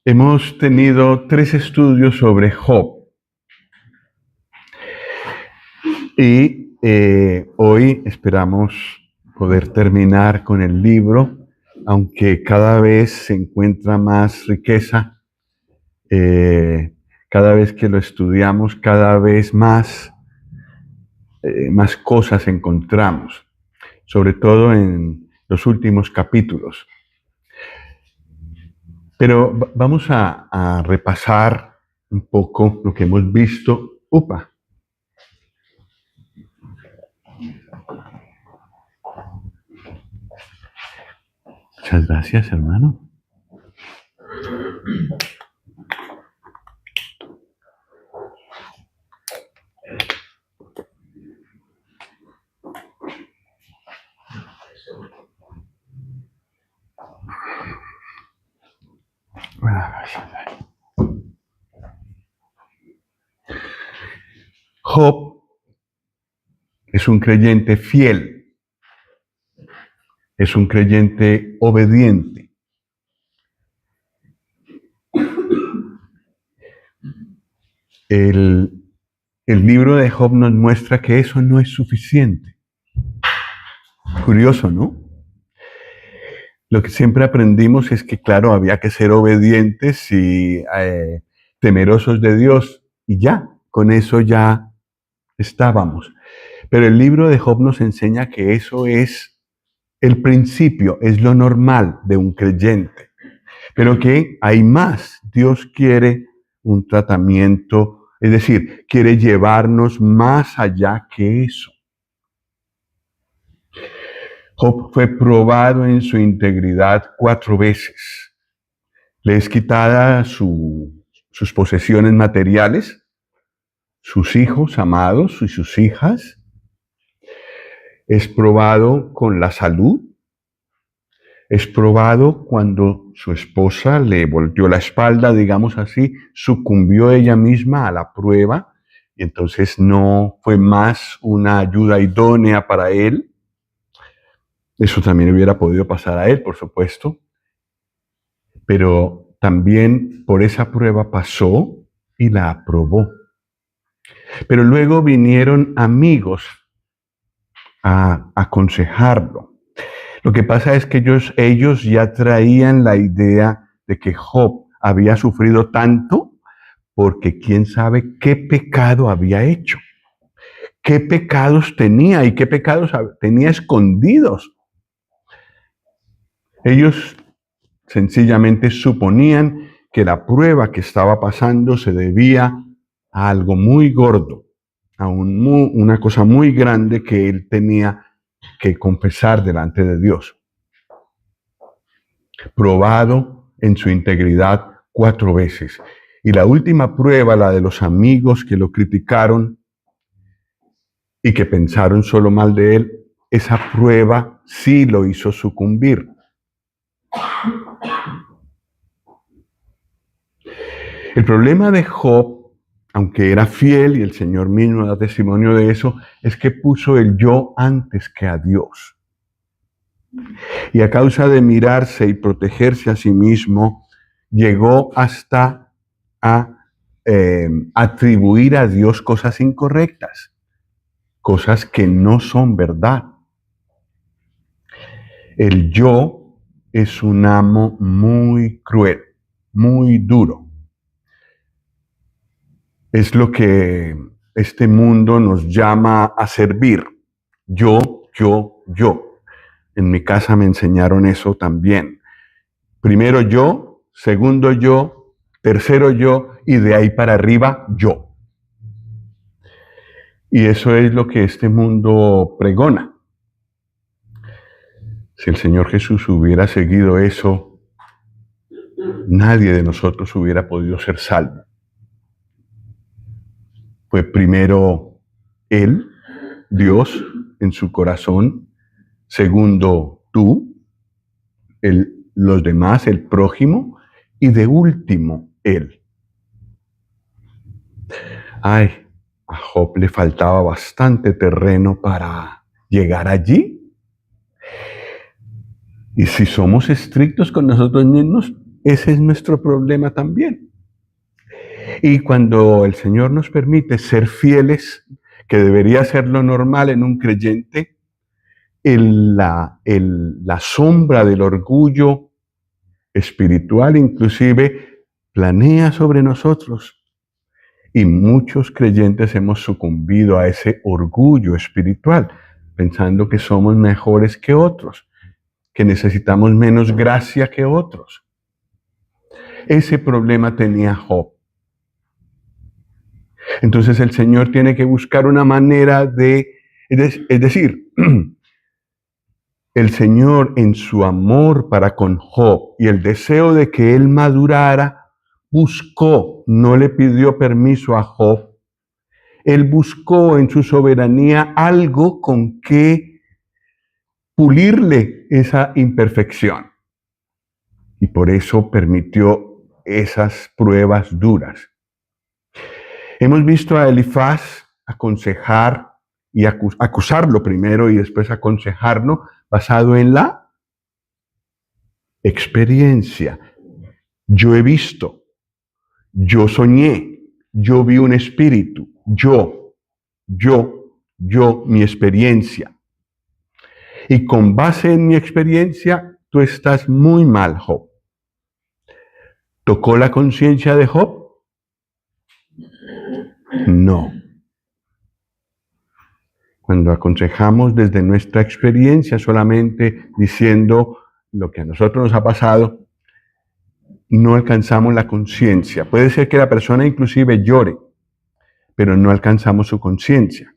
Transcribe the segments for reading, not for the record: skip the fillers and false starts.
Hemos tenido 3 estudios sobre Job y hoy esperamos poder terminar con el libro, aunque cada vez se encuentra más riqueza, cada vez que lo estudiamos, cada vez más cosas encontramos, sobre todo en los últimos capítulos. Pero vamos a repasar un poco lo que hemos visto. Muchas gracias, hermano. Job es un creyente fiel, es un creyente obediente. El libro de Job nos muestra que eso no es suficiente. Curioso, ¿no? Lo que siempre aprendimos es que, claro, había que ser obedientes y temerosos de Dios, y ya, con eso ya estábamos. Pero el libro de Job nos enseña que eso es el principio, es lo normal de un creyente. Pero que hay más. Dios quiere un tratamiento, es decir, quiere llevarnos más allá que eso. Job fue probado en su integridad 4 veces. Le es quitada sus posesiones materiales, sus hijos amados y sus hijas. Es probado con la salud. Es probado cuando su esposa le volteó la espalda, digamos así, sucumbió ella misma a la prueba y entonces no fue más una ayuda idónea para él. Eso también hubiera podido pasar a él, por supuesto. Pero también por esa prueba pasó y la aprobó. Pero luego vinieron amigos a aconsejarlo. Lo que pasa es que ellos ya traían la idea de que Job había sufrido tanto porque quién sabe qué pecado había hecho, qué pecados tenía y qué pecados tenía escondidos. Ellos sencillamente suponían que la prueba que estaba pasando se debía a algo muy gordo, a una cosa muy grande que él tenía que confesar delante de Dios. Probado en su integridad 4 veces. Y la última prueba, la de los amigos que lo criticaron y que pensaron solo mal de él, esa prueba sí lo hizo sucumbir. El problema de Job, aunque era fiel y el Señor mismo da testimonio de eso, es que puso el yo antes que a Dios. Y a causa de mirarse y protegerse a sí mismo, llegó hasta a atribuir a Dios cosas incorrectas, cosas que no son verdad. El yo es un amo muy cruel, muy duro. Es lo que este mundo nos llama a servir. Yo. En mi casa me enseñaron eso también. Primero yo, segundo yo, tercero yo, y de ahí para arriba yo. Y eso es lo que este mundo pregona. Si el Señor Jesús hubiera seguido eso, nadie de nosotros hubiera podido ser salvo. Fue primero Él, Dios, en su corazón. Segundo, tú, los demás, el prójimo. Y de último, Él. Ay, a Job le faltaba bastante terreno para llegar allí. Y si somos estrictos con nosotros mismos, ese es nuestro problema también. Y cuando el Señor nos permite ser fieles, que debería ser lo normal en un creyente, la sombra del orgullo espiritual inclusive planea sobre nosotros. Y muchos creyentes hemos sucumbido a ese orgullo espiritual, pensando que somos mejores que otros, que necesitamos menos gracia que otros. Ese problema tenía Job. Entonces el Señor tiene que buscar una manera es decir, el Señor en su amor para con Job y el deseo de que él madurara, buscó, no le pidió permiso a Job. Él buscó en su soberanía algo con que pulirle esa imperfección. Y por eso permitió esas pruebas duras. Hemos visto a Elifaz aconsejar y acusarlo primero y después aconsejarlo basado en la experiencia. Yo he visto, yo soñé, yo vi un espíritu, mi experiencia. Y con base en mi experiencia, tú estás muy mal, Job. ¿Tocó la conciencia de Job? No. Cuando aconsejamos desde nuestra experiencia, solamente diciendo lo que a nosotros nos ha pasado, no alcanzamos la conciencia. Puede ser que la persona inclusive llore, pero no alcanzamos su conciencia.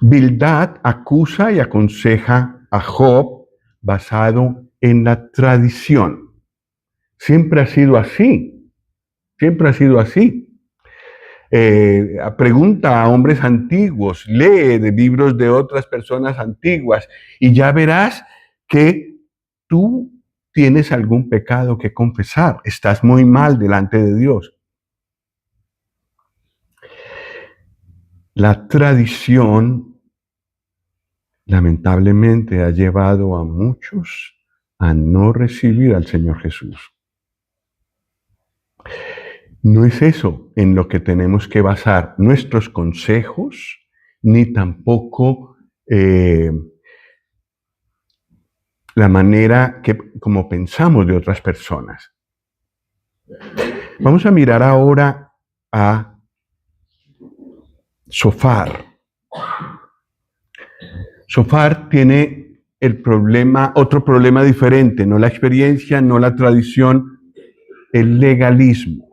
Bildad acusa y aconseja a Job basado en la tradición. Siempre ha sido así. Siempre ha sido así. Pregunta a hombres antiguos, lee de libros de otras personas antiguas y ya verás que tú tienes algún pecado que confesar. Estás muy mal delante de Dios. La tradición, lamentablemente, ha llevado a muchos a no recibir al Señor Jesús. No es eso en lo que tenemos que basar nuestros consejos, ni tampoco la manera como pensamos de otras personas. Vamos a mirar ahora a Zofar. Zofar tiene otro problema diferente, no la experiencia, no la tradición, el legalismo.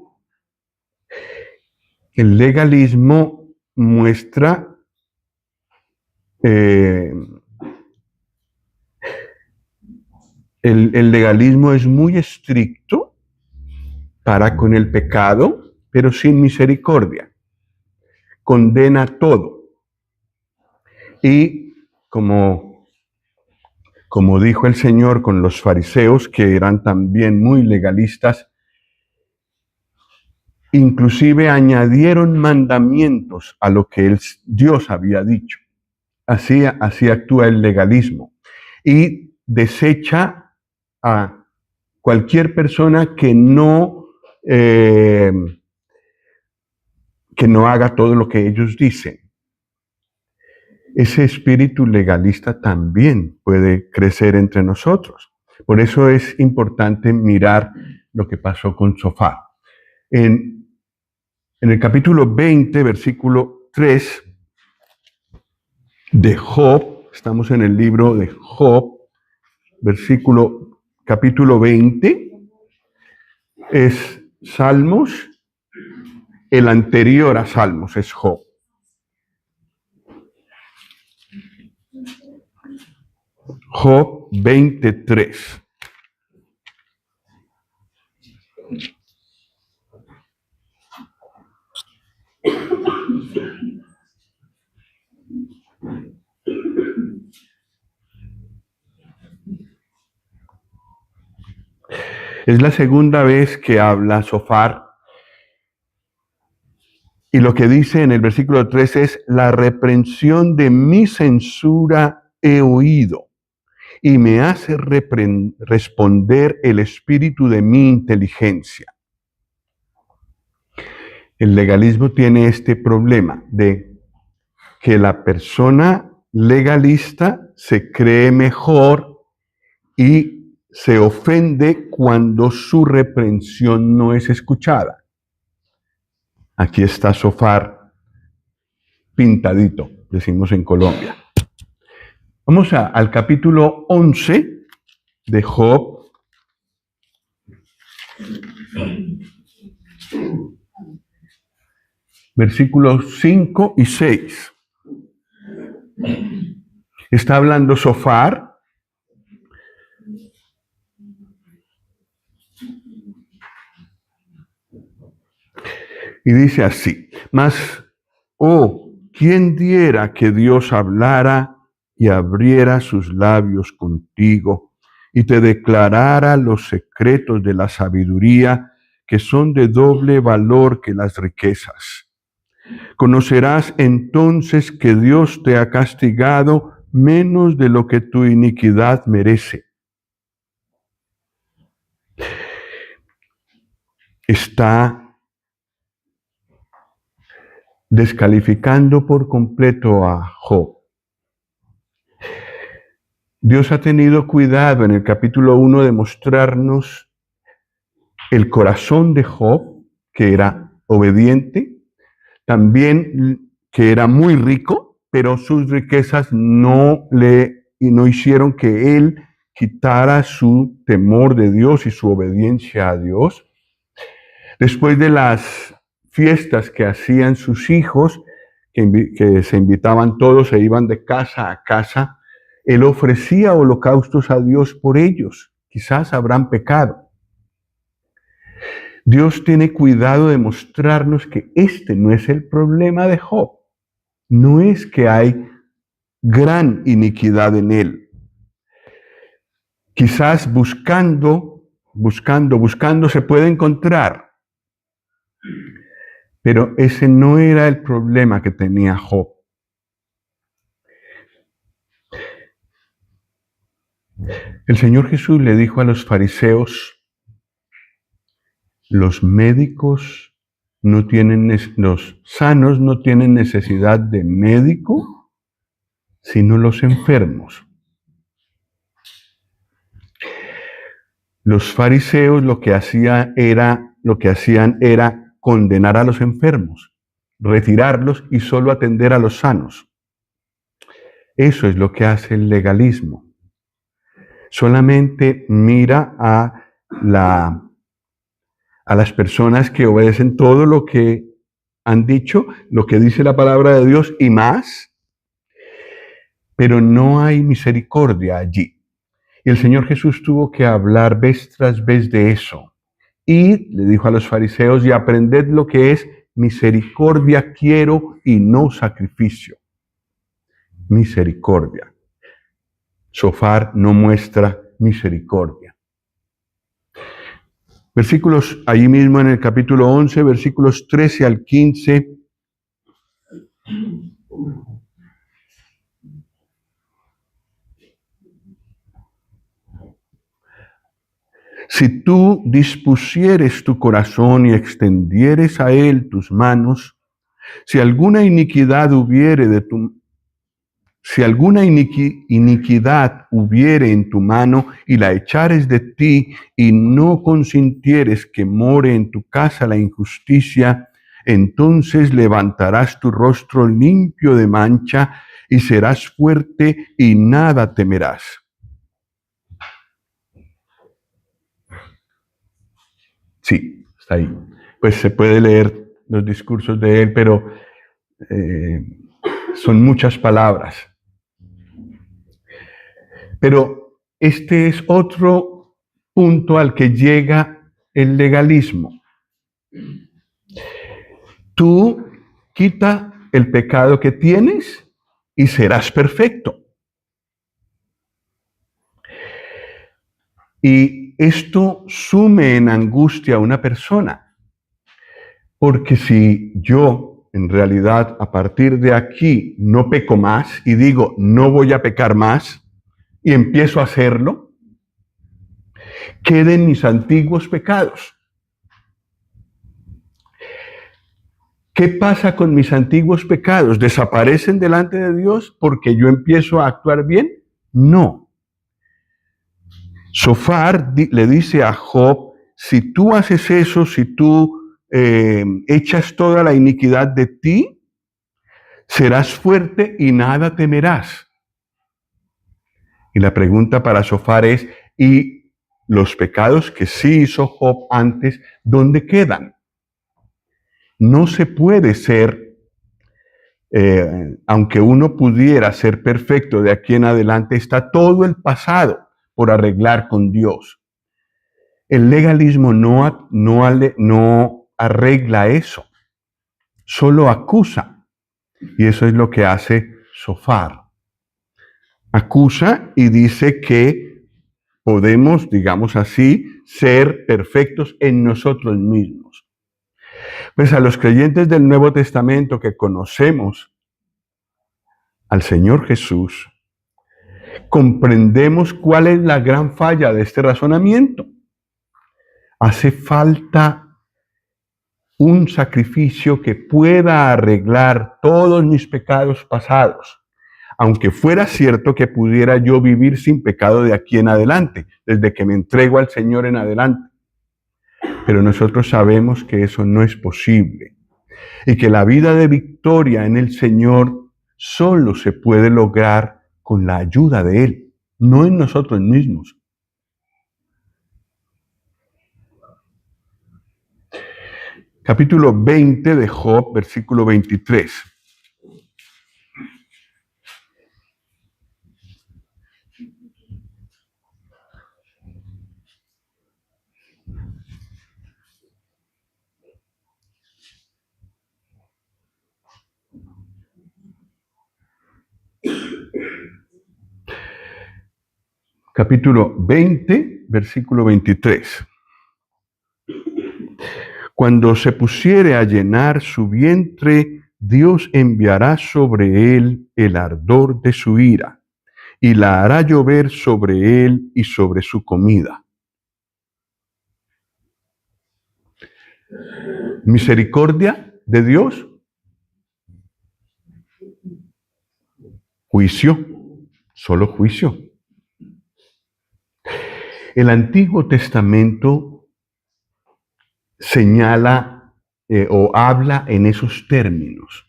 El legalismo muestra el legalismo es muy estricto para con el pecado, pero sin misericordia. Condena todo. Y como dijo el Señor con los fariseos, que eran también muy legalistas, inclusive añadieron mandamientos a lo que Dios había dicho. Así actúa el legalismo. Y desecha a cualquier persona que no haga todo lo que ellos dicen. Ese espíritu legalista también puede crecer entre nosotros. Por eso es importante mirar lo que pasó con Zofar. En el capítulo 20, versículo 3 de Job, estamos en el libro de Job, capítulo 20, es Salmos, el anterior a Salmos es Job. Job 23. Es la segunda vez que habla Zofar. Y lo que dice en el versículo 3 es: la reprensión de mi censura he oído, y me hace responder el espíritu de mi inteligencia. El legalismo tiene este problema de que la persona legalista se cree mejor y se ofende cuando su reprensión no es escuchada. Aquí está Zofar pintadito, decimos en Colombia. Vamos al capítulo 11 de Job. Versículos 5 y 6. Está hablando Zofar. Y dice así: mas, oh, ¿quién diera que Dios hablara y abriera sus labios contigo y te declarara los secretos de la sabiduría, que son de doble valor que las riquezas? Conocerás entonces que Dios te ha castigado menos de lo que tu iniquidad merece. Está descalificando por completo a Job. Dios ha tenido cuidado en el capítulo 1 de mostrarnos el corazón de Job, que era obediente, también que era muy rico, pero sus riquezas no hicieron que él quitara su temor de Dios y su obediencia a Dios. Después de las fiestas que hacían sus hijos, que se invitaban todos, se iban de casa a casa, él ofrecía holocaustos a Dios por ellos. Quizás habrán pecado. Dios tiene cuidado de mostrarnos que este no es el problema de Job. No es que hay gran iniquidad en él. Quizás buscando se puede encontrar. Pero ese no era el problema que tenía Job. El Señor Jesús le dijo a los fariseos: los sanos no tienen necesidad de médico, sino los enfermos. Los fariseos lo que hacían era condenar a los enfermos, retirarlos y solo atender a los sanos. Eso es lo que hace el legalismo. Solamente mira a las personas que obedecen todo lo que han dicho, lo que dice la palabra de Dios y más, pero no hay misericordia allí. Y el Señor Jesús tuvo que hablar vez tras vez de eso. Y le dijo a los fariseos: y aprended lo que es misericordia quiero y no sacrificio. Misericordia. Zofar no muestra misericordia. Versículos, allí mismo en el capítulo 11, versículos 13 al 15. Si tú dispusieres tu corazón y extendieres a él tus manos, si alguna iniquidad hubiere en tu mano y la echares de ti y no consintieres que more en tu casa la injusticia, entonces levantarás tu rostro limpio de mancha y serás fuerte y nada temerás. Sí, está ahí. Pues se puede leer los discursos de él, pero son muchas palabras. Pero este es otro punto al que llega el legalismo. Tú quita el pecado que tienes y serás perfecto. Y esto sume en angustia a una persona. Porque si yo, en realidad, a partir de aquí no peco más y digo, no voy a pecar más, y empiezo a hacerlo, queden mis antiguos pecados. ¿Qué pasa con mis antiguos pecados? ¿Desaparecen delante de Dios porque yo empiezo a actuar bien? No. Sofar le dice a Job, si tú haces eso, si tú echas toda la iniquidad de ti, serás fuerte y nada temerás. Y la pregunta para Sofar es, ¿y los pecados que sí hizo Job antes, dónde quedan? No se puede ser, aunque uno pudiera ser perfecto de aquí en adelante, está todo el pasado por arreglar con Dios. El legalismo no arregla eso, solo acusa. Y eso es lo que hace Sofar. Acusa y dice que podemos, digamos así, ser perfectos en nosotros mismos. Pues a los creyentes del Nuevo Testamento que conocemos al Señor Jesús, comprendemos cuál es la gran falla de este razonamiento. Hace falta un sacrificio que pueda arreglar todos mis pecados pasados, aunque fuera cierto que pudiera yo vivir sin pecado de aquí en adelante, desde que me entrego al Señor en adelante. Pero nosotros sabemos que eso no es posible y que la vida de victoria en el Señor solo se puede lograr con la ayuda de Él, no en nosotros mismos. Capítulo 20 de Job, versículo 23. Capítulo 20, versículo 23. Cuando se pusiere a llenar su vientre, Dios enviará sobre él el ardor de su ira, y la hará llover sobre él y sobre su comida. Misericordia de Dios, juicio, solo juicio. El Antiguo Testamento señala o habla en esos términos.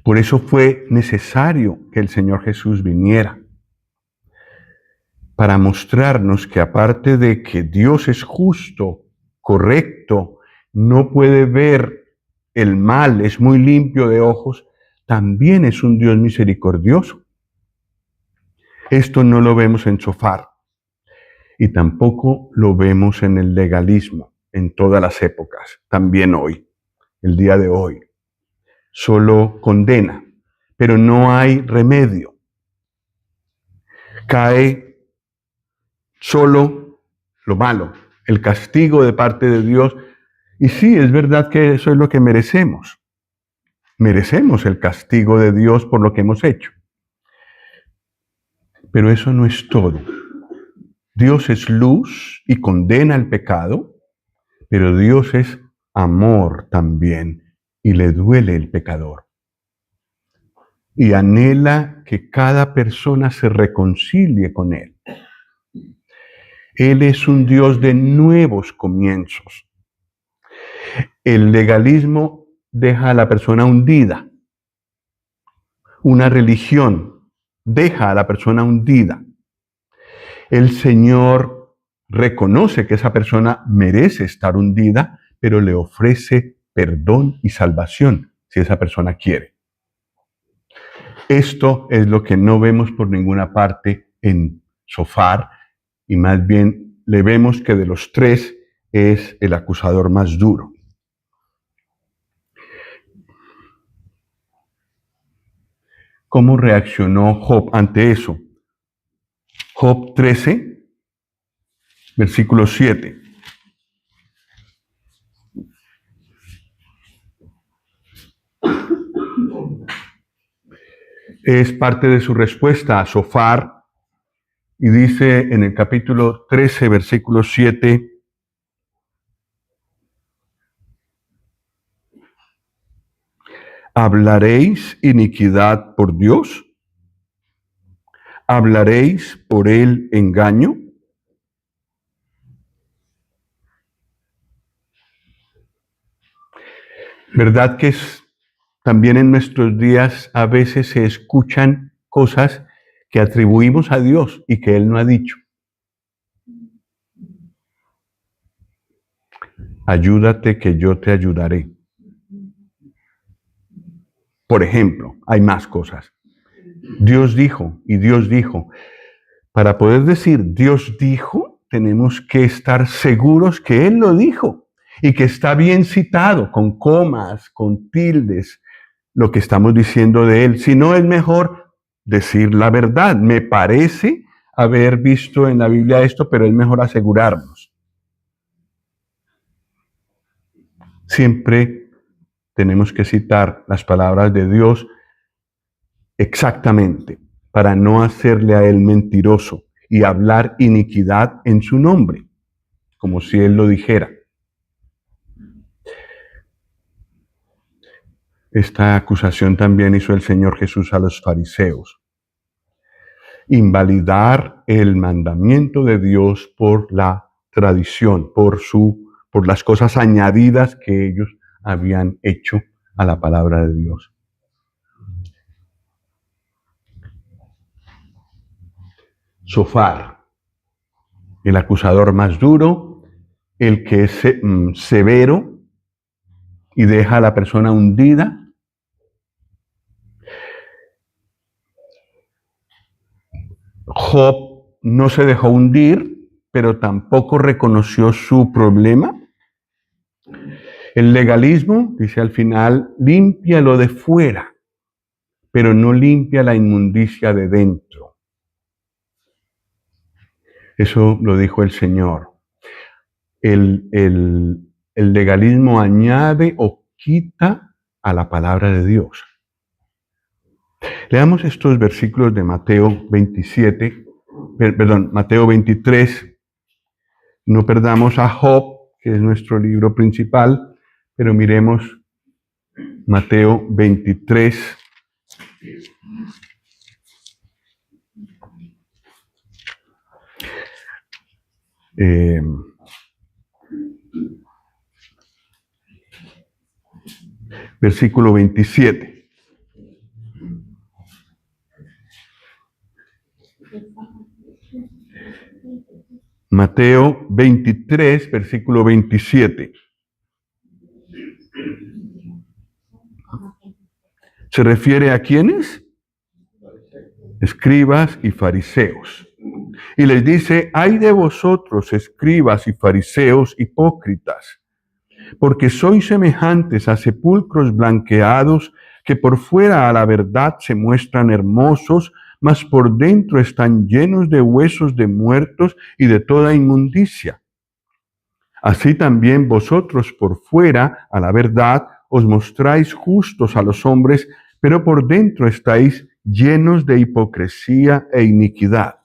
Por eso fue necesario que el Señor Jesús viniera, para mostrarnos que aparte de que Dios es justo, correcto, no puede ver el mal, es muy limpio de ojos, también es un Dios misericordioso. Esto no lo vemos en Sofar y tampoco lo vemos en el legalismo en todas las épocas, también hoy, el día de hoy. Solo condena, pero no hay remedio. Cae solo lo malo, el castigo de parte de Dios. Y sí, es verdad que eso es lo que merecemos. Merecemos el castigo de Dios por lo que hemos hecho. Pero eso no es todo. Dios es luz y condena el pecado, pero Dios es amor también y le duele el pecador. Y anhela que cada persona se reconcilie con Él. Él es un Dios de nuevos comienzos. El legalismo deja a la persona hundida. Una religión deja a la persona hundida. El Señor reconoce que esa persona merece estar hundida, pero le ofrece perdón y salvación si esa persona quiere. Esto es lo que no vemos por ninguna parte en Sofar, y más bien le vemos que de los tres es el acusador más duro. ¿Cómo reaccionó Job ante eso? Job 13, versículo 7. Es parte de su respuesta a Sofar Y dice en el capítulo 13, versículo 7, ¿hablaréis iniquidad por Dios? ¿Hablaréis por él engaño? ¿Verdad que también en nuestros días a veces se escuchan cosas que atribuimos a Dios y que Él no ha dicho? Ayúdate que yo te ayudaré. Por ejemplo, hay más cosas. Dios dijo y Dios dijo. Para poder decir Dios dijo, tenemos que estar seguros que Él lo dijo y que está bien citado, con comas, con tildes, lo que estamos diciendo de Él. Si no, es mejor decir la verdad. Me parece haber visto en la Biblia esto, pero es mejor asegurarnos. Siempre tenemos que citar las palabras de Dios exactamente, para no hacerle a Él mentiroso y hablar iniquidad en su nombre, como si Él lo dijera. Esta acusación también hizo el Señor Jesús a los fariseos. Invalidar el mandamiento de Dios por la tradición, por las cosas añadidas que ellos habían hecho a la palabra de Dios. Sofar, el acusador más duro, el que es severo y deja a la persona hundida. Job no se dejó hundir, pero tampoco reconoció su problema. El legalismo, dice al final, limpia lo de fuera, pero no limpia la inmundicia de dentro. Eso lo dijo el Señor. El legalismo añade o quita a la palabra de Dios. Leamos estos versículos de Mateo 23. No perdamos a Job, que es nuestro libro principal, pero miremos Mateo 23. Versículo 27. Mateo 23, versículo 27. ¿Se refiere a quiénes? Escribas y fariseos. Y les dice, ay de vosotros, escribas y fariseos hipócritas, porque sois semejantes a sepulcros blanqueados, que por fuera a la verdad se muestran hermosos, mas por dentro están llenos de huesos de muertos y de toda inmundicia. Así también vosotros por fuera a la verdad os mostráis justos a los hombres, pero por dentro estáis llenos de hipocresía e iniquidad.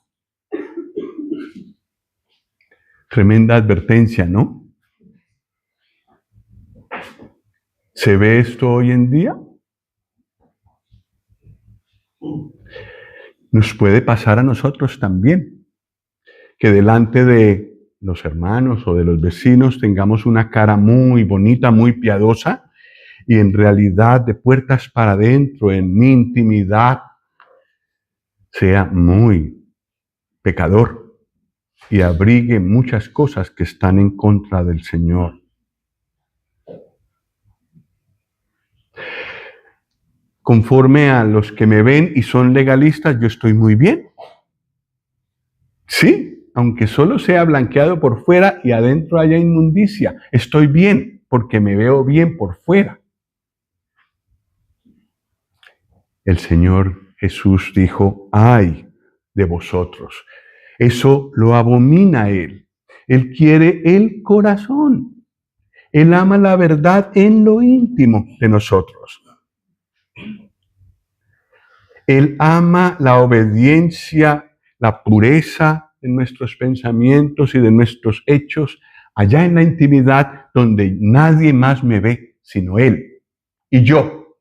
Tremenda advertencia, ¿no? ¿Se ve esto hoy en día? Nos puede pasar a nosotros también, que delante de los hermanos o de los vecinos tengamos una cara muy bonita, muy piadosa, y en realidad de puertas para adentro, en mi intimidad, sea muy pecador y abrigue muchas cosas que están en contra del Señor. Conforme a los que me ven y son legalistas, yo estoy muy bien. Sí, aunque solo sea blanqueado por fuera y adentro haya inmundicia, estoy bien porque me veo bien por fuera. El Señor Jesús dijo, ay de vosotros. Eso lo abomina Él. Él quiere el corazón. Él ama la verdad en lo íntimo de nosotros. Él ama la obediencia la pureza de nuestros pensamientos y de nuestros hechos, allá en la intimidad donde nadie más me ve sino Él y yo.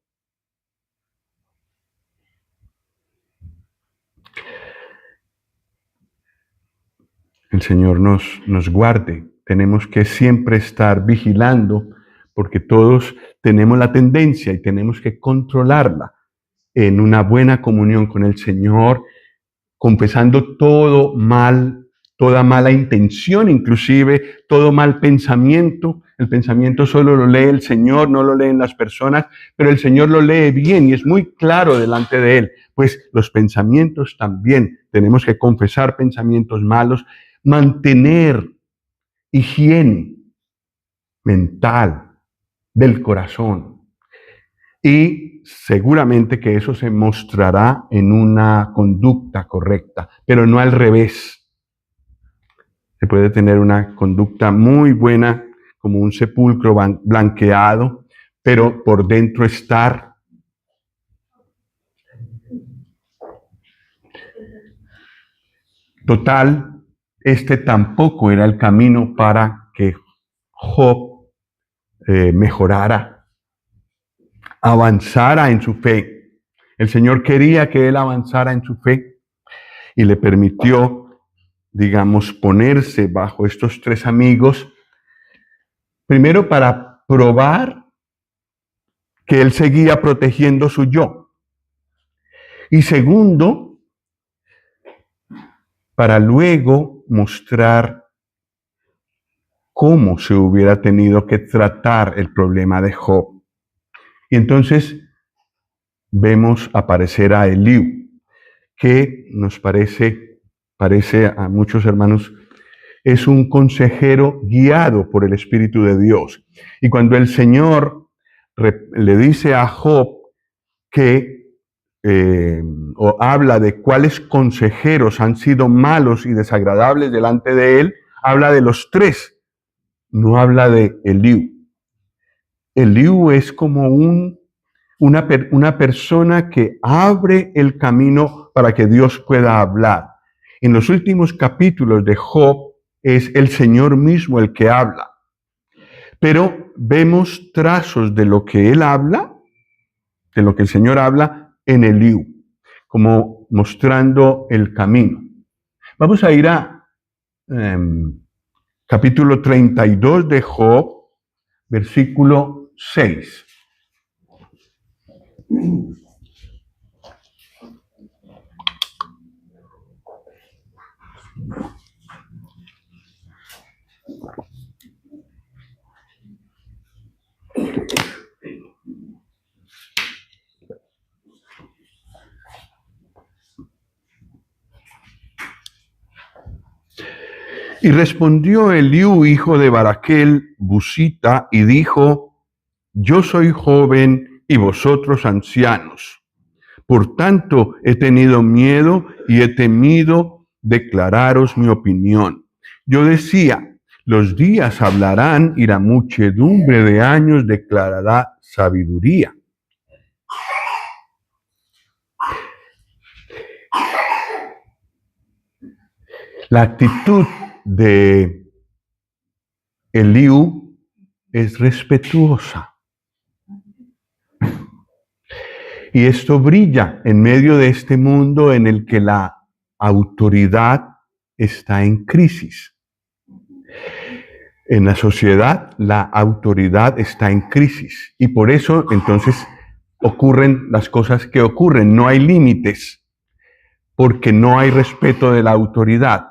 El Señor nos guarde. Tenemos que siempre estar vigilando porque todos tenemos la tendencia y tenemos que controlarla en una buena comunión con el Señor, confesando todo mal, toda mala intención, inclusive todo mal pensamiento. El pensamiento solo lo lee el Señor, no lo leen las personas, pero el Señor lo lee bien y es muy claro delante de Él. Pues los pensamientos también, tenemos que confesar pensamientos malos, mantener higiene mental del corazón. Y seguramente que eso se mostrará en una conducta correcta, pero no al revés. Se puede tener una conducta muy buena, como un sepulcro blanqueado, pero por dentro estar total. Este tampoco era el camino para que Job mejorara, avanzara en su fe. El Señor quería que él avanzara en su fe y le permitió, digamos, ponerse bajo estos tres amigos, primero para probar que él seguía protegiendo su yo, y segundo, para luego mostrar cómo se hubiera tenido que tratar el problema de Job. Y entonces vemos aparecer a Eliú, que nos parece a muchos hermanos, es un consejero guiado por el Espíritu de Dios. Y cuando el Señor le dice a Job que, o habla de cuáles consejeros han sido malos y desagradables delante de él, habla de los tres, no habla de Eliú. Eliú es como una persona que abre el camino para que Dios pueda hablar. En los últimos capítulos de Job es el Señor mismo el que habla. Pero vemos trazos de lo que él habla, de lo que el Señor habla en Eliú, como mostrando el camino. Vamos a ir a capítulo 32 de Job, versículo 6. Y respondió Eliú, hijo de Baraquel, busita, y dijo: yo soy joven y vosotros ancianos. Por tanto, he tenido miedo y he temido declararos mi opinión. Yo decía: los días hablarán y la muchedumbre de años declarará sabiduría. La actitud de Eliú es respetuosa. Y esto brilla en medio de este mundo en el que la autoridad está en crisis. En la sociedad, la autoridad está en crisis. Y por eso, entonces, ocurren las cosas que ocurren. No hay límites, porque no hay respeto de la autoridad.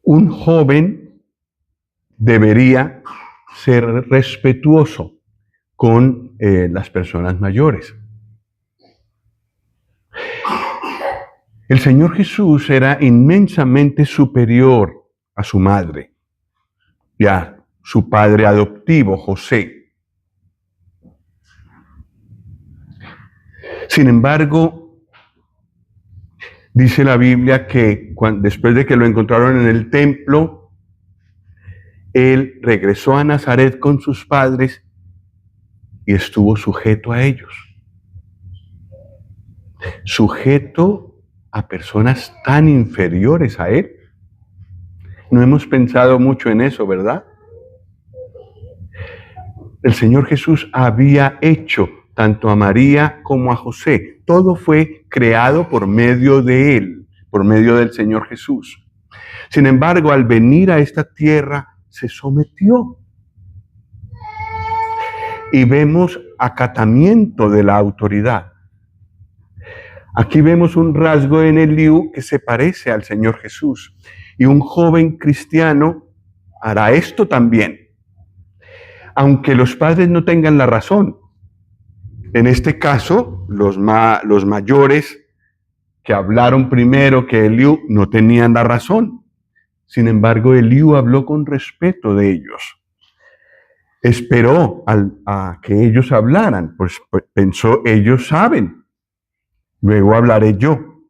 Un joven debería ser respetuoso con las personas mayores. El Señor Jesús era inmensamente superior a su madre y a su padre adoptivo, José. Sin embargo, dice la Biblia que después de que lo encontraron en el templo, él regresó a Nazaret con sus padres y estuvo sujeto a ellos. Sujeto a personas tan inferiores a él? No hemos pensado mucho en eso, ¿verdad? El Señor Jesús había hecho tanto a María como a José. Todo fue creado por medio de él, por medio del Señor Jesús. Sin embargo, al venir a esta tierra, se sometió. Y vemos acatamiento de la autoridad. Aquí vemos un rasgo en Eliú que se parece al Señor Jesús. Y un joven cristiano hará esto también. Aunque los padres no tengan la razón. En este caso, los mayores que hablaron primero que Eliú no tenían la razón. Sin embargo, Eliú habló con respeto de ellos. Esperó a que ellos hablaran, pues pensó, ellos saben, luego hablaré yo.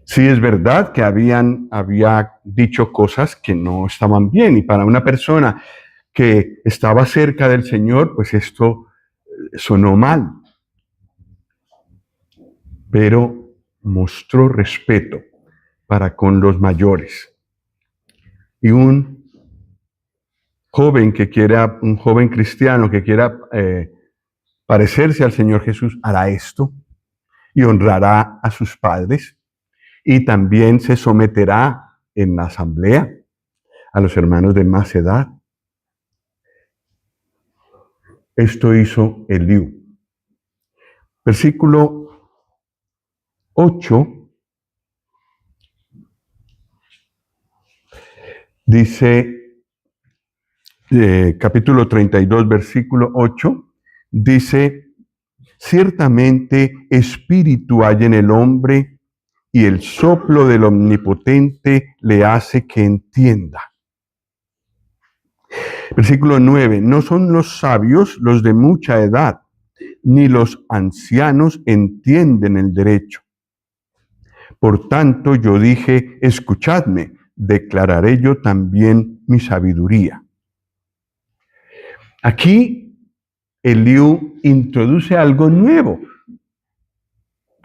Sí es verdad que había dicho cosas que no estaban bien, y para una persona que estaba cerca del Señor, pues esto sonó mal. Pero mostró respeto para con los mayores. Y un joven cristiano que quiera parecerse al Señor Jesús hará esto y honrará a sus padres y también se someterá en la asamblea a los hermanos de más edad. Esto hizo Eliú. Versículo 8 dice, capítulo 32, versículo 8, dice, ciertamente espíritu hay en el hombre y el soplo del Omnipotente le hace que entienda. Versículo 9, no son los sabios los de mucha edad, ni los ancianos entienden el derecho. Por tanto yo dije, escuchadme, declararé yo también mi sabiduría. Aquí Eliú introduce algo nuevo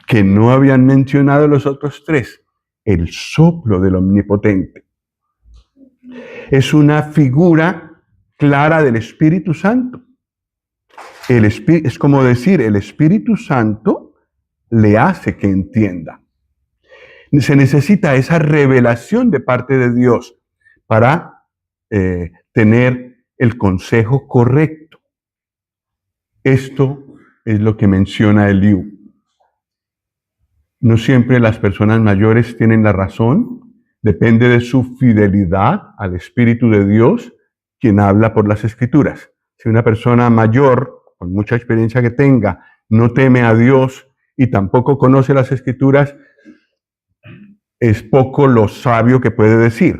que no habían mencionado los otros tres, el soplo del Omnipotente. Es una figura clara del Espíritu Santo. Es como decir, el Espíritu Santo le hace que entienda. Se necesita esa revelación de parte de Dios para tener el consejo correcto. Esto es lo que menciona Eliú. No siempre las personas mayores tienen la razón. Depende de su fidelidad al Espíritu de Dios, quien habla por las Escrituras. Si una persona mayor, con mucha experiencia que tenga, no teme a Dios y tampoco conoce las Escrituras, es poco lo sabio que puede decir.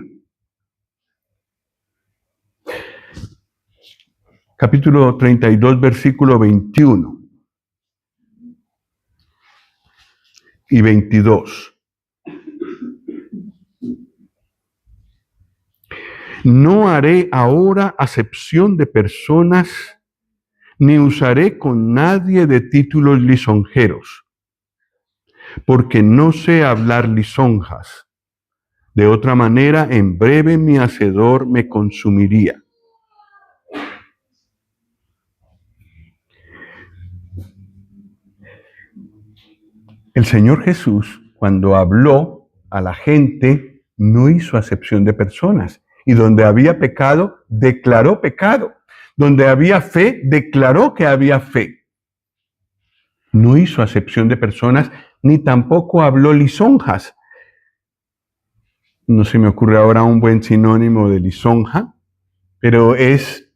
Capítulo 32, versículo 21 y 22. No haré ahora acepción de personas, ni usaré con nadie de títulos lisonjeros, porque no sé hablar lisonjas. De otra manera, en breve mi hacedor me consumiría. El Señor Jesús, cuando habló a la gente, no hizo acepción de personas. Y donde había pecado, declaró pecado. Donde había fe, declaró que había fe. No hizo acepción de personas, ni tampoco habló lisonjas. No se me ocurre ahora un buen sinónimo de lisonja, pero es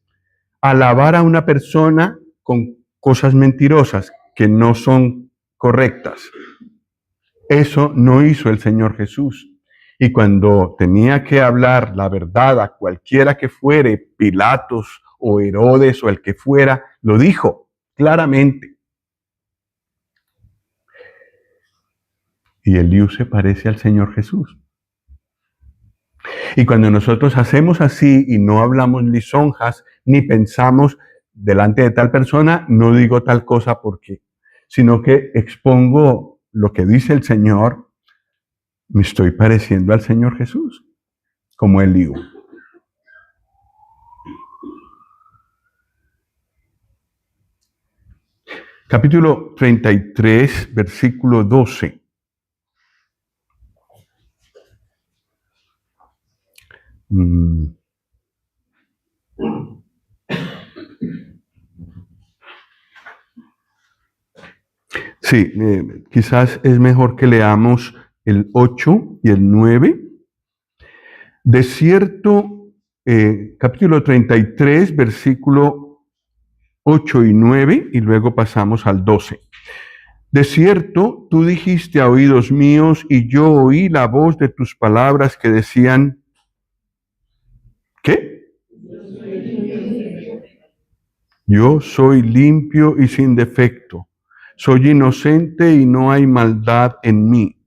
alabar a una persona con cosas mentirosas que no son correctas. Eso no hizo el Señor Jesús. Y cuando tenía que hablar la verdad a cualquiera que fuere, Pilatos o Herodes o el que fuera, lo dijo claramente. Y Eliú se parece al Señor Jesús. Y cuando nosotros hacemos así y no hablamos lisonjas, ni pensamos delante de tal persona, no digo tal cosa porque, sino que expongo lo que dice el Señor, me estoy pareciendo al Señor Jesús, como Eliú. Capítulo 33, versículo 12. Sí, quizás es mejor que leamos el 8 y el 9. De cierto, capítulo 33, versículo 8 y 9, y luego pasamos al 12. De cierto, tú dijiste a oídos míos, y yo oí la voz de tus palabras que decían, ¿qué? Yo soy limpio y sin defecto. Soy inocente y no hay maldad en mí.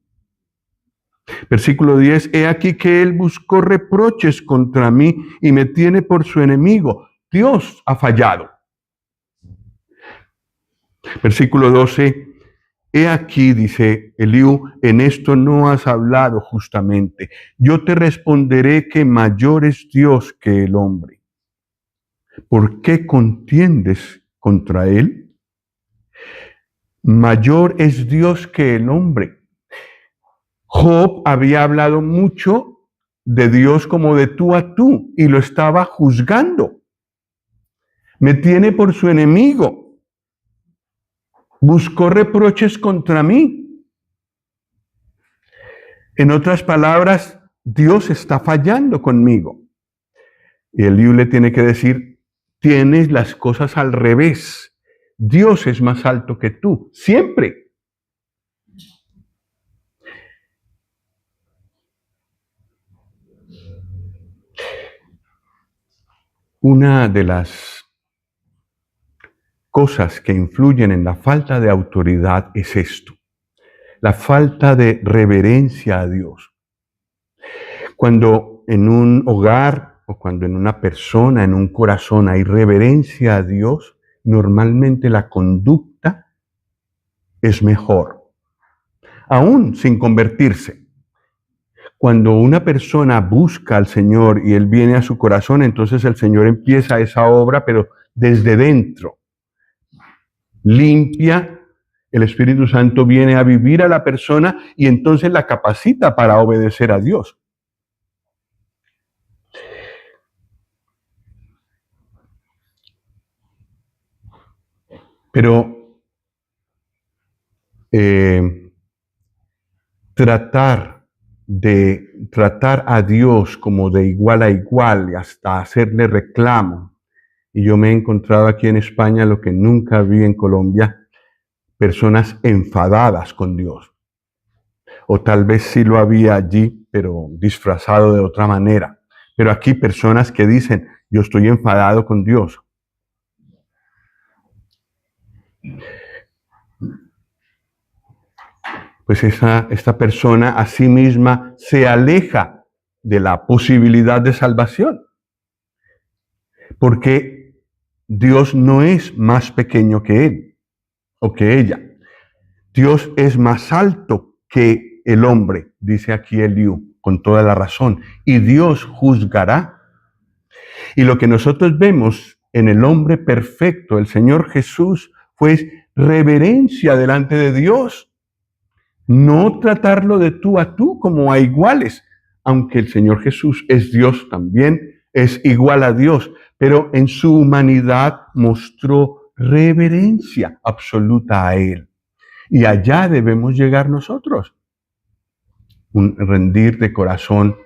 Versículo 10, he aquí que él buscó reproches contra mí y me tiene por su enemigo. Dios ha fallado. Versículo 12, he aquí, dice Eliú, en esto no has hablado justamente. Yo te responderé que mayor es Dios que el hombre. ¿Por qué contiendes contra él? Mayor es Dios que el hombre. Job había hablado mucho de Dios como de tú a tú y lo estaba juzgando. Me tiene por su enemigo. Buscó reproches contra mí. En otras palabras, Dios está fallando conmigo. Y Eliú le tiene que decir, tienes las cosas al revés. Dios es más alto que tú, siempre. Una de las cosas que influyen en la falta de autoridad es esto, la falta de reverencia a Dios. Cuando en un hogar o cuando en una persona, en un corazón hay reverencia a Dios, normalmente la conducta es mejor, aún sin convertirse. Cuando una persona busca al Señor y Él viene a su corazón, entonces el Señor empieza esa obra, pero desde dentro. Limpia, el Espíritu Santo viene a vivir a la persona y entonces la capacita para obedecer a Dios. Pero tratar a Dios como de igual a igual y hasta hacerle reclamo. Y yo me he encontrado aquí en España lo que nunca vi en Colombia, personas enfadadas con Dios. O tal vez sí lo había allí, pero disfrazado de otra manera. Pero aquí personas que dicen, yo estoy enfadado con Dios. Pues esta persona a sí misma se aleja de la posibilidad de salvación. Porque Dios no es más pequeño que él o que ella. Dios es más alto que el hombre, dice aquí Eliú, con toda la razón. Y Dios juzgará. Y lo que nosotros vemos en el hombre perfecto, el Señor Jesús, fue reverencia delante de Dios. No tratarlo de tú a tú como a iguales, aunque el Señor Jesús es Dios también, es igual a Dios, pero en su humanidad mostró reverencia absoluta a Él. Y allá debemos llegar nosotros. Un rendir de corazón,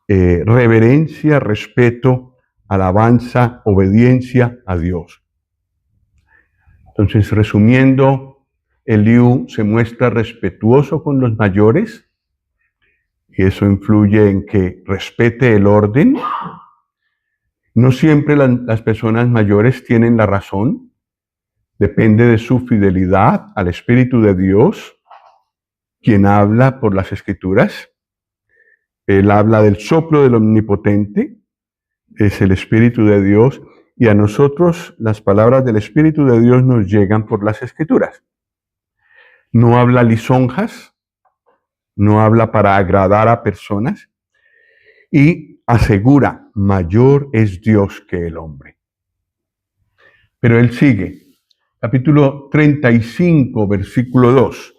reverencia, respeto, alabanza, obediencia a Dios. Entonces, resumiendo, Eliú se muestra respetuoso con los mayores y eso influye en que respete el orden. No siempre las personas mayores tienen la razón. Depende de su fidelidad al Espíritu de Dios, quien habla por las Escrituras. Él habla del soplo del Omnipotente, es el Espíritu de Dios, y a nosotros las palabras del Espíritu de Dios nos llegan por las Escrituras. no habla lisonjas, no habla para agradar a personas y asegura, mayor es Dios que el hombre. Pero él sigue, capítulo 35, versículo 2.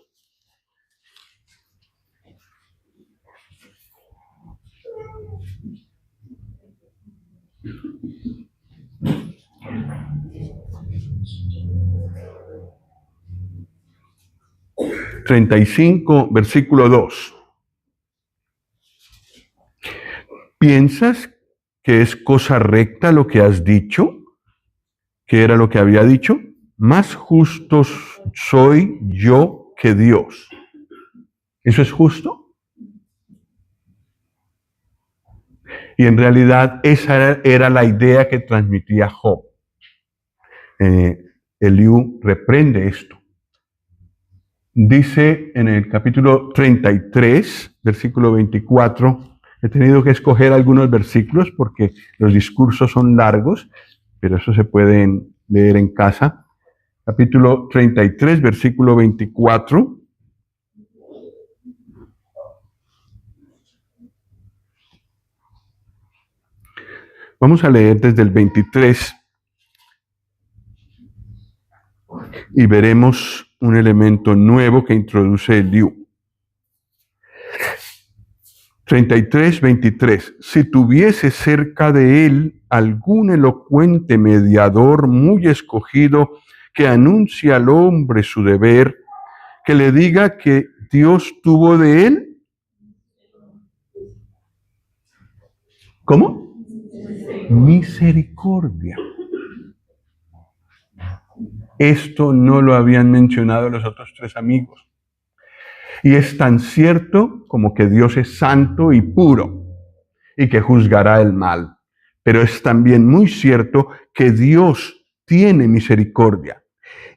Versículo 2. ¿Piensas que es cosa recta lo que has dicho? ¿Qué era lo que había dicho? Más justo soy yo que Dios. ¿Eso es justo? Y en realidad esa era la idea que transmitía Job. Eliú reprende esto. Dice en el capítulo 33, versículo 24, he tenido que escoger algunos versículos porque los discursos son largos, pero eso se pueden leer en casa. Capítulo 33, versículo 24. Vamos a leer desde el 23 y veremos un elemento nuevo que introduce Eliú. 33, 23. Si tuviese cerca de él algún elocuente mediador muy escogido que anuncie al hombre su deber, que le diga que Dios tuvo de él. ¿Cómo? Misericordia. Esto no lo habían mencionado los otros tres amigos. Y es tan cierto como que Dios es santo y puro y que juzgará el mal. Pero es también muy cierto que Dios tiene misericordia.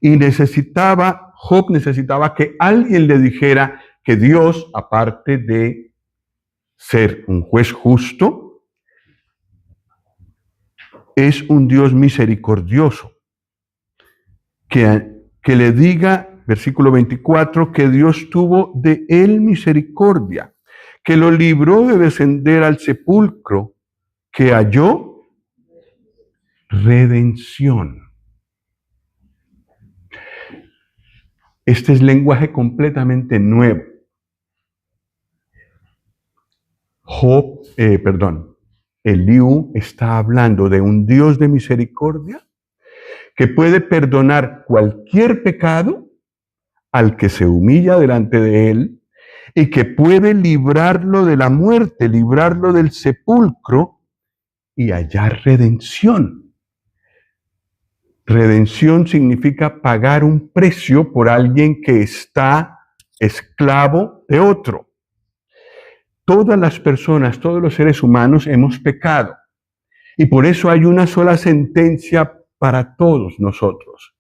Y Job necesitaba que alguien le dijera que Dios, aparte de ser un juez justo, es un Dios misericordioso. Que le diga, versículo 24, que Dios tuvo de él misericordia, que lo libró de descender al sepulcro, que halló redención. Este es lenguaje completamente nuevo. Eliú está hablando de un Dios de misericordia que puede perdonar cualquier pecado al que se humilla delante de él y que puede librarlo de la muerte, librarlo del sepulcro y hallar redención. Redención significa pagar un precio por alguien que está esclavo de otro. Todas las personas, todos los seres humanos hemos pecado y por eso hay una sola sentencia para todos nosotros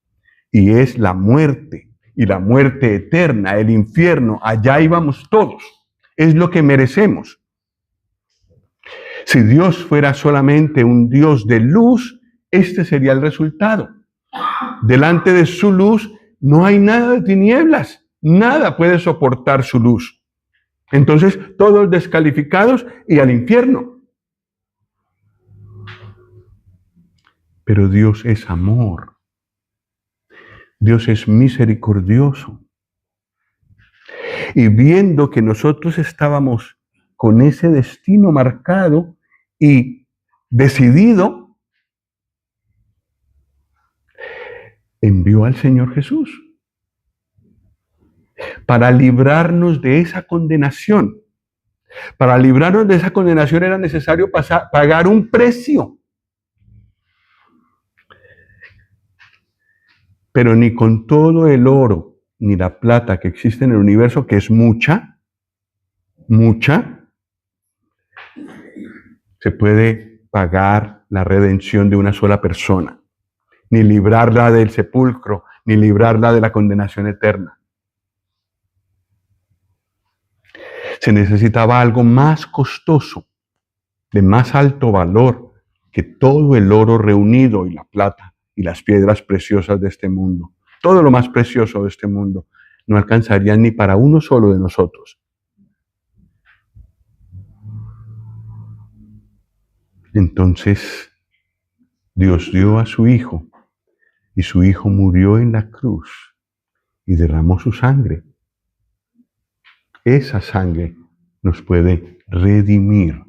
y es la muerte y la muerte eterna, el infierno. Allá íbamos todos, es lo que merecemos. Si Dios fuera solamente un Dios de luz, este sería el resultado. Delante de su luz no hay nada de tinieblas, nada puede soportar su luz. Entonces, todos descalificados y al infierno. Pero Dios es amor. Dios es misericordioso. Y viendo que nosotros estábamos con ese destino marcado y decidido, envió al Señor Jesús para librarnos de esa condenación. Para librarnos de esa condenación era necesario pagar un precio. Pero ni con todo el oro ni la plata que existe en el universo, que es mucha, se puede pagar la redención de una sola persona. Ni librarla del sepulcro, ni librarla de la condenación eterna. Se necesitaba algo más costoso, de más alto valor, que todo el oro reunido y la plata y las piedras preciosas de este mundo. Todo lo más precioso de este mundo no alcanzarían ni para uno solo de nosotros. Entonces, Dios dio a su Hijo, y su Hijo murió en la cruz y derramó su sangre. Esa sangre nos puede redimir.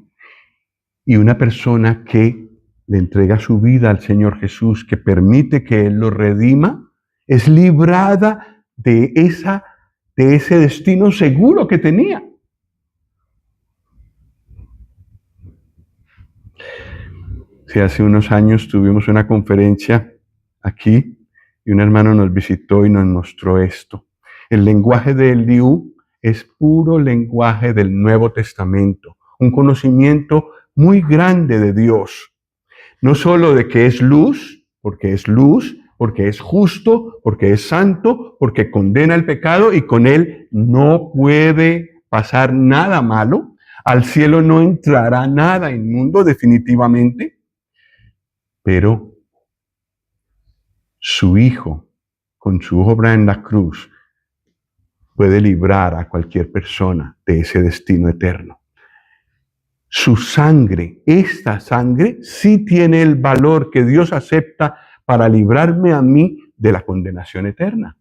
Y una persona que le entrega su vida al Señor Jesús, que permite que Él lo redima, es librada de ese destino seguro que tenía. Sí, hace unos años tuvimos una conferencia aquí y un hermano nos visitó y nos mostró esto. El lenguaje de Eliú es puro lenguaje del Nuevo Testamento, un conocimiento muy grande de Dios. No solo de que es luz, porque es justo, porque es santo, porque condena el pecado y con él no puede pasar nada malo. Al cielo no entrará nada inmundo definitivamente. Pero su Hijo, con su obra en la cruz, puede librar a cualquier persona de ese destino eterno. Su sangre, esta sangre, sí tiene el valor que Dios acepta para librarme a mí de la condenación eterna.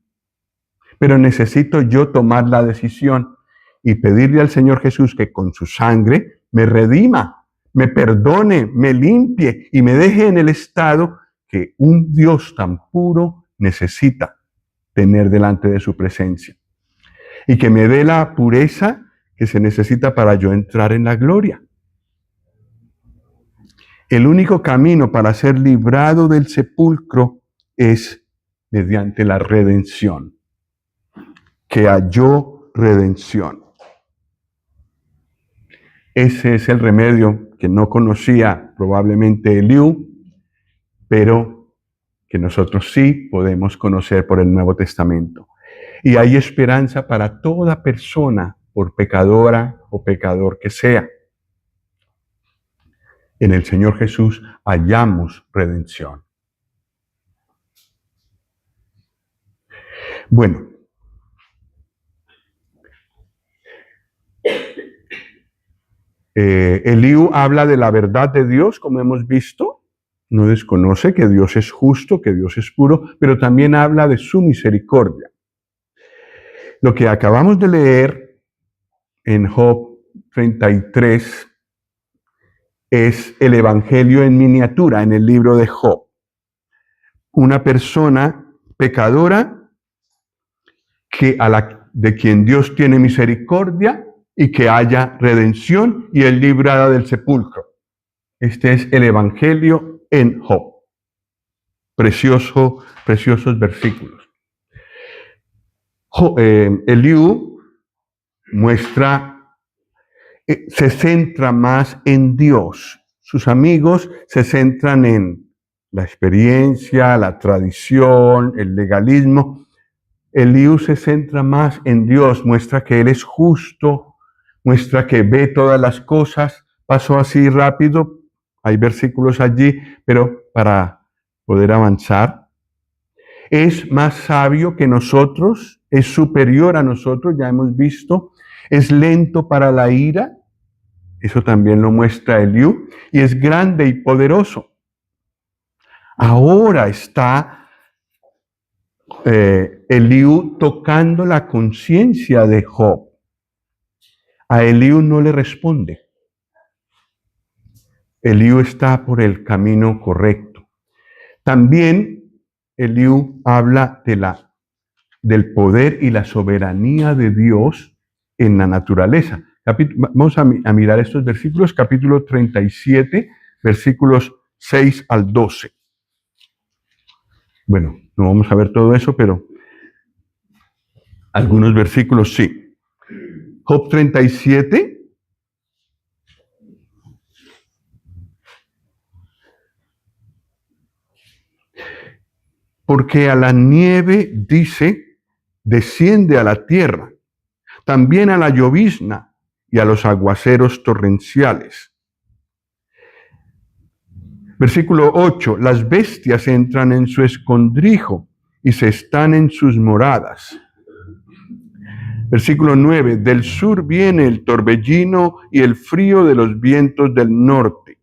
Pero necesito yo tomar la decisión y pedirle al Señor Jesús que con su sangre me redima, me perdone, me limpie y me deje en el estado que un Dios tan puro necesita tener delante de su presencia. Y que me dé la pureza que se necesita para yo entrar en la gloria. El único camino para ser librado del sepulcro es mediante la redención. Que halló redención. Ese es el remedio que no conocía probablemente Eliú, pero que nosotros sí podemos conocer por el Nuevo Testamento. Y hay esperanza para toda persona, por pecadora o pecador que sea. En el Señor Jesús hallamos redención. Bueno, Eliú habla de la verdad de Dios, como hemos visto. No desconoce que Dios es justo, que Dios es puro, pero también habla de su misericordia. Lo que acabamos de leer en Job 33 es el Evangelio en miniatura en el libro de Job. Una persona pecadora de quien Dios tiene misericordia y que haya redención y es librada del sepulcro. Este es el Evangelio en Job. Preciosos versículos. Eliú se centra más en Dios. Sus amigos se centran en la experiencia, la tradición, el legalismo. Eliú se centra más en Dios, muestra que Él es justo, muestra que ve todas las cosas. Pasó así rápido, hay versículos allí, pero para poder avanzar. Es más sabio que nosotros, es superior a nosotros, ya hemos visto. Es lento para la ira, eso también lo muestra Eliú, y es grande y poderoso. Ahora está Eliú tocando la conciencia de Job. A Eliú no le responde. Eliú está por el camino correcto. También Eliú habla del poder y la soberanía de Dios en la naturaleza. Vamos a mirar estos versículos, capítulo 37, versículos 6 al 12. Bueno, no vamos a ver todo eso, pero algunos versículos sí. Job 37. Porque a la nieve, dice, desciende a la tierra, también a la llovizna y a los aguaceros torrenciales. Versículo 8, las bestias entran en su escondrijo y se están en sus moradas. Versículo 9, del sur viene el torbellino y el frío de los vientos del norte.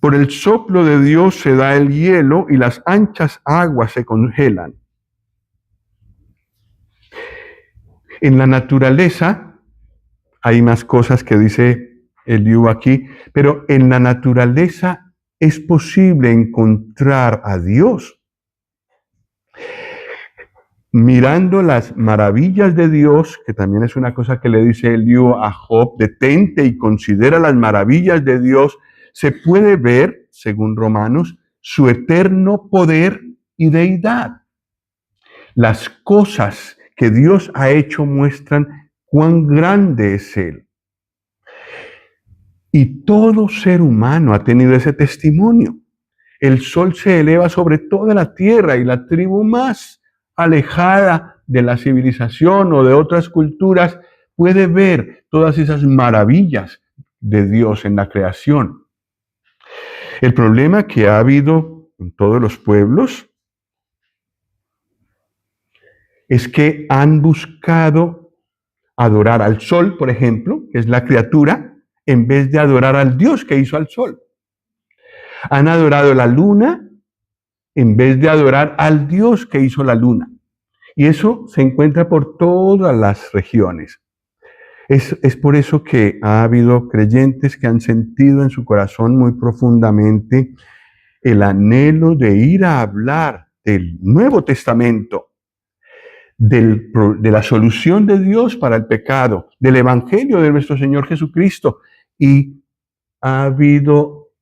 Por el soplo de Dios se da el hielo y las anchas aguas se congelan. En la naturaleza, hay más cosas que dice Eliú aquí, pero en la naturaleza es posible encontrar a Dios. Mirando las maravillas de Dios, que también es una cosa que le dice Eliú a Job, detente y considera las maravillas de Dios, se puede ver, según Romanos, su eterno poder y deidad. Las cosas que Dios ha hecho muestran cuán grande es Él. Y todo ser humano ha tenido ese testimonio. El sol se eleva sobre toda la tierra y la tribu más alejada de la civilización o de otras culturas puede ver todas esas maravillas de Dios en la creación. El problema que ha habido en todos los pueblos es que han buscado adorar al sol, por ejemplo, que es la criatura, en vez de adorar al Dios que hizo al sol. Han adorado la luna en vez de adorar al Dios que hizo la luna. Y eso se encuentra por todas las regiones. Es por eso que ha habido creyentes que han sentido en su corazón muy profundamente el anhelo de ir a hablar del Nuevo Testamento, de la solución de Dios para el pecado, del Evangelio de nuestro Señor Jesucristo. Y ha habido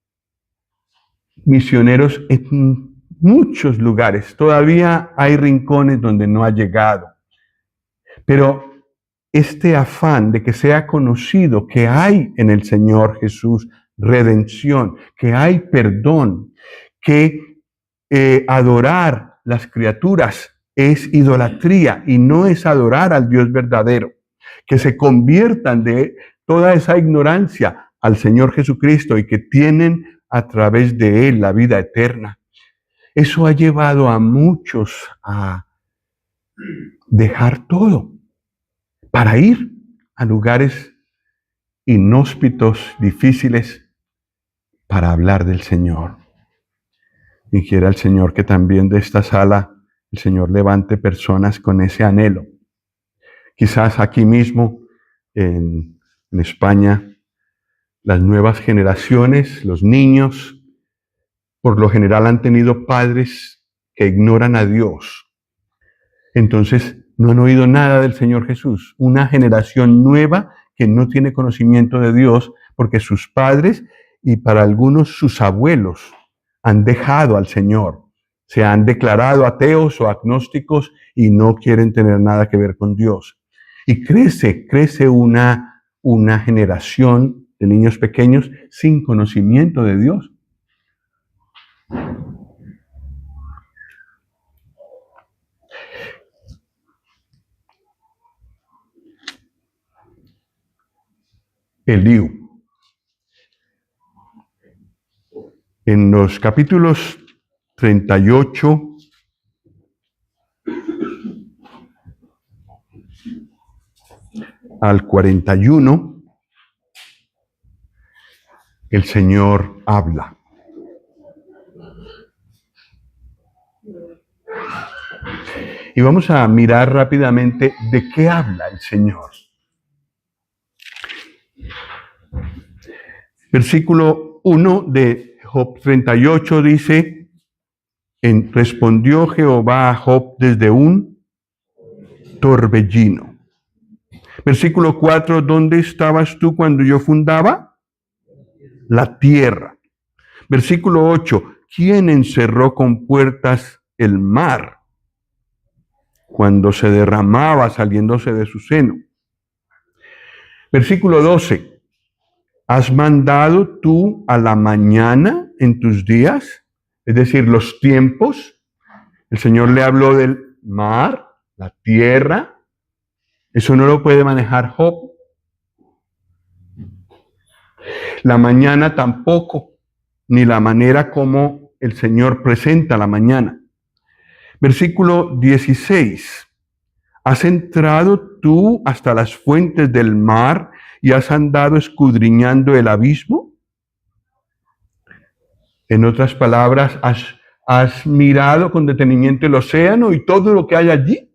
misioneros en muchos lugares. Todavía hay rincones donde no ha llegado. Pero este afán de que sea conocido que hay en el Señor Jesús redención, que hay perdón, que adorar las criaturas es idolatría y no es adorar al Dios verdadero, que se conviertan de toda esa ignorancia al Señor Jesucristo y que tienen a través de Él la vida eterna. Eso ha llevado a muchos a dejar todo para ir a lugares inhóspitos, difíciles, para hablar del Señor. Y quiera el Señor que también de esta sala el Señor levante personas con ese anhelo. Quizás aquí mismo en España, las nuevas generaciones, los niños, por lo general han tenido padres que ignoran a Dios. Entonces no han oído nada del Señor Jesús. Una generación nueva que no tiene conocimiento de Dios porque sus padres y para algunos sus abuelos han dejado al Señor. Se han declarado ateos o agnósticos y no quieren tener nada que ver con Dios. Y crece una generación de niños pequeños sin conocimiento de Dios. Eliú. En los capítulos 38 al 41, el Señor habla. Y vamos a mirar rápidamente de qué habla el Señor. Versículo 1 de Job 38 dice, respondió Jehová a Job desde un torbellino. Versículo 4, ¿dónde estabas tú cuando yo fundaba la tierra? Versículo 8, ¿quién encerró con puertas el mar cuando se derramaba saliéndose de su seno? Versículo 12, ¿has mandado tú a la mañana en tus días? Es decir, los tiempos. El Señor le habló del mar, la tierra. Eso no lo puede manejar Job. La mañana tampoco, ni la manera como el Señor presenta la mañana. Versículo 16. ¿Has entrado tú hasta las fuentes del mar y has andado escudriñando el abismo? En otras palabras, ¿has mirado con detenimiento el océano y todo lo que hay allí?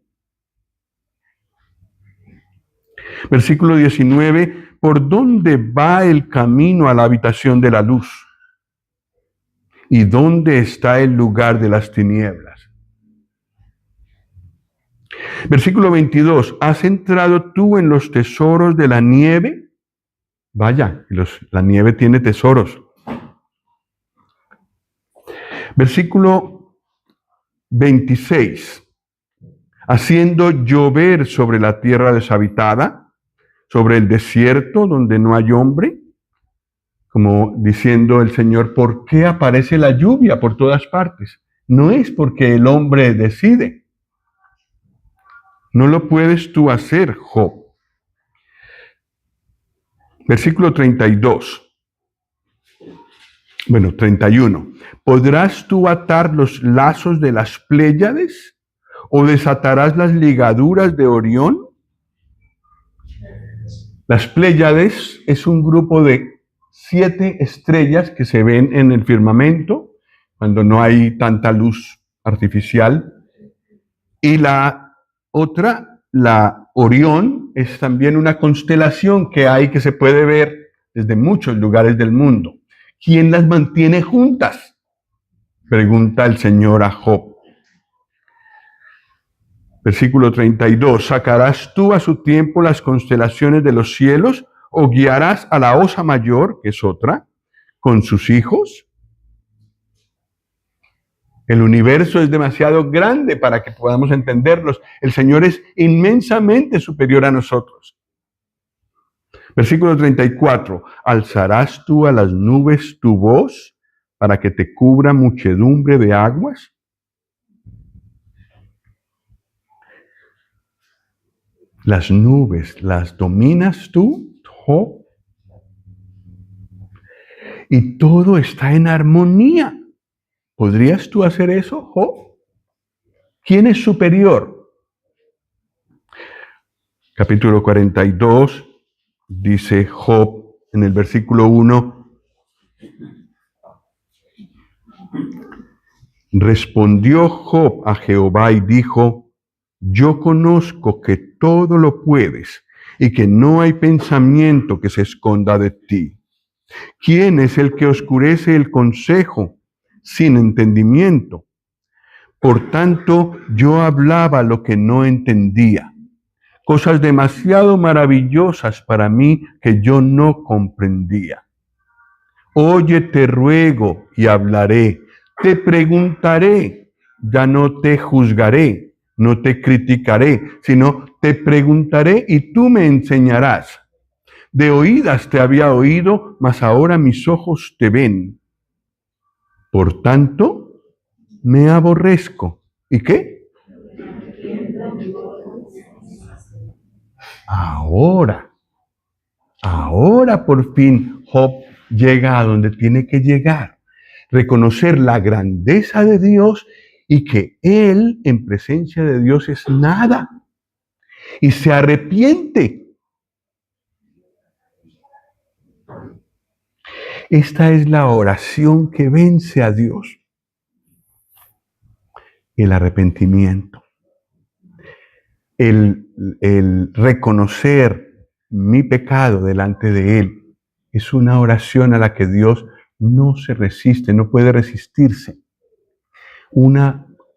Versículo 19, ¿por dónde va el camino a la habitación de la luz? ¿Y dónde está el lugar de las tinieblas? Versículo 22, ¿has entrado tú en los tesoros de la nieve? Vaya, la nieve tiene tesoros. Versículo 26, haciendo llover sobre la tierra deshabitada, sobre el desierto donde no hay hombre, como diciendo el Señor, ¿por qué aparece la lluvia por todas partes? No es porque el hombre decide. No lo puedes tú hacer, Job. Versículo 32. Bueno, 31. ¿Podrás tú atar los lazos de las Pléyades o desatarás las ligaduras de Orión? Las Pléyades es un grupo de 7 estrellas que se ven en el firmamento cuando no hay tanta luz artificial. Y la otra, la Orión, es también una constelación que hay que se puede ver desde muchos lugares del mundo. ¿Quién las mantiene juntas? Pregunta el Señor a Job. Versículo 32. ¿Sacarás tú a su tiempo las constelaciones de los cielos o guiarás a la Osa Mayor, que es otra, con sus hijos? El universo es demasiado grande para que podamos entenderlos. El Señor es inmensamente superior a nosotros. Versículo 34. ¿Alzarás tú a las nubes tu voz para que te cubra muchedumbre de aguas? Las nubes, ¿las dominas tú, Job? Y todo está en armonía. ¿Podrías tú hacer eso, Job? ¿Quién es superior? Capítulo 42, dice Job en el versículo 1. Respondió Job a Jehová y dijo, yo conozco que todo lo puedes y que no hay pensamiento que se esconda de ti. ¿Quién es el que oscurece el consejo sin entendimiento? Por tanto, yo hablaba lo que no entendía, cosas demasiado maravillosas para mí que yo no comprendía. Oye, te ruego y hablaré, te preguntaré, ya no te juzgaré, no te criticaré, sino te preguntaré y tú me enseñarás. De oídas te había oído, mas ahora mis ojos te ven. Por tanto, me aborrezco. ¿Y qué? Ahora por fin Job llega a donde tiene que llegar. Reconocer la grandeza de Dios y que él en presencia de Dios es nada. Y se arrepiente. Esta es la oración que vence a Dios. El arrepentimiento. El reconocer mi pecado delante de Él es una oración a la que Dios no se resiste, no puede resistirse.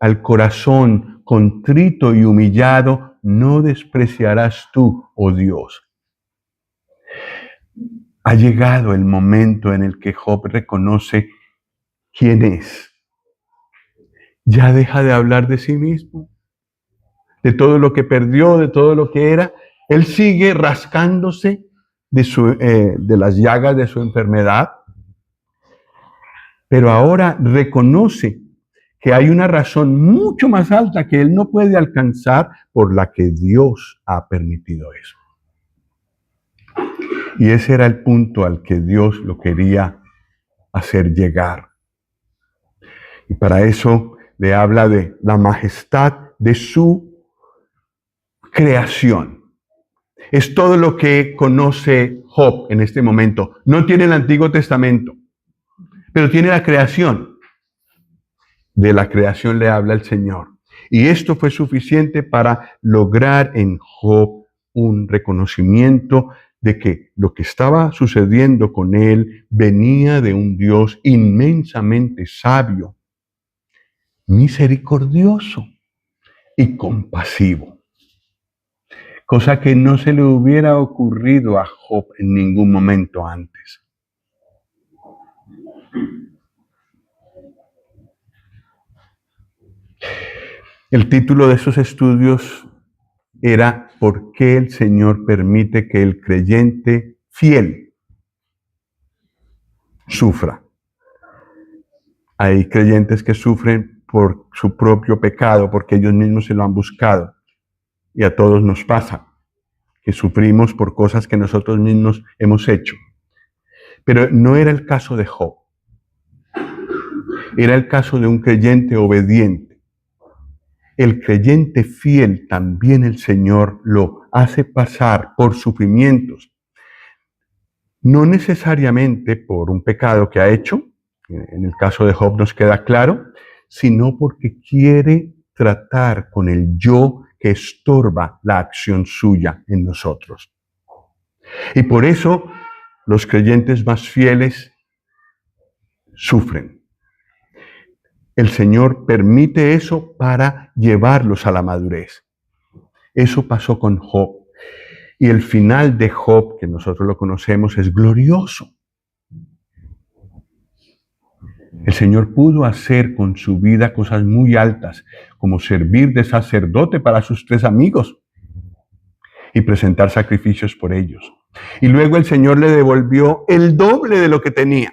Al corazón contrito y humillado no despreciarás tú, oh Dios. Ha llegado el momento en el que Job reconoce quién es. Ya deja de hablar de sí mismo, de todo lo que perdió, de todo lo que era. Él sigue rascándose de las llagas de su enfermedad, pero ahora reconoce que hay una razón mucho más alta que él no puede alcanzar por la que Dios ha permitido eso. Y ese era el punto al que Dios lo quería hacer llegar. Y para eso le habla de la majestad de su creación. Es todo lo que conoce Job en este momento. No tiene el Antiguo Testamento, pero tiene la creación. De la creación le habla el Señor. Y esto fue suficiente para lograr en Job un reconocimiento de que lo que estaba sucediendo con él venía de un Dios inmensamente sabio, misericordioso y compasivo. Cosa que no se le hubiera ocurrido a Job en ningún momento antes. El título de esos estudios era ¿por qué el Señor permite que el creyente fiel sufra? Hay creyentes que sufren por su propio pecado, porque ellos mismos se lo han buscado. Y a todos nos pasa, que sufrimos por cosas que nosotros mismos hemos hecho. Pero no era el caso de Job. Era el caso de un creyente obediente. El creyente fiel también el Señor lo hace pasar por sufrimientos. No necesariamente por un pecado que ha hecho, en el caso de Job nos queda claro, sino porque quiere tratar con el yo que estorba la acción suya en nosotros. Y por eso los creyentes más fieles sufren. El Señor permite eso para llevarlos a la madurez. Eso pasó con Job. Y el final de Job, que nosotros lo conocemos, es glorioso. El Señor pudo hacer con su vida cosas muy altas, como servir de sacerdote para sus 3 amigos y presentar sacrificios por ellos. Y luego el Señor le devolvió el doble de lo que tenía.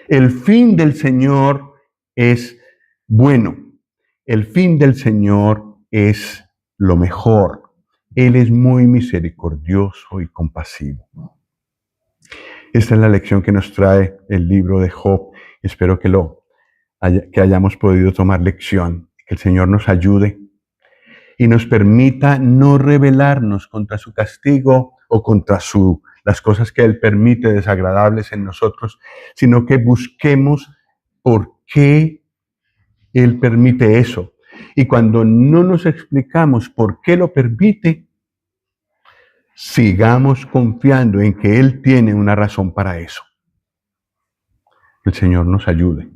El fin del Señor es bueno. El fin del Señor es lo mejor. Él es muy misericordioso y compasivo. Esta es la lección que nos trae el libro de Job. Espero que hayamos podido tomar lección, que el Señor nos ayude y nos permita no rebelarnos contra su castigo o contra las cosas que Él permite desagradables en nosotros, sino que busquemos por qué Él permite eso. Y cuando no nos explicamos por qué lo permite, sigamos confiando en que Él tiene una razón para eso. Que el Señor nos ayude.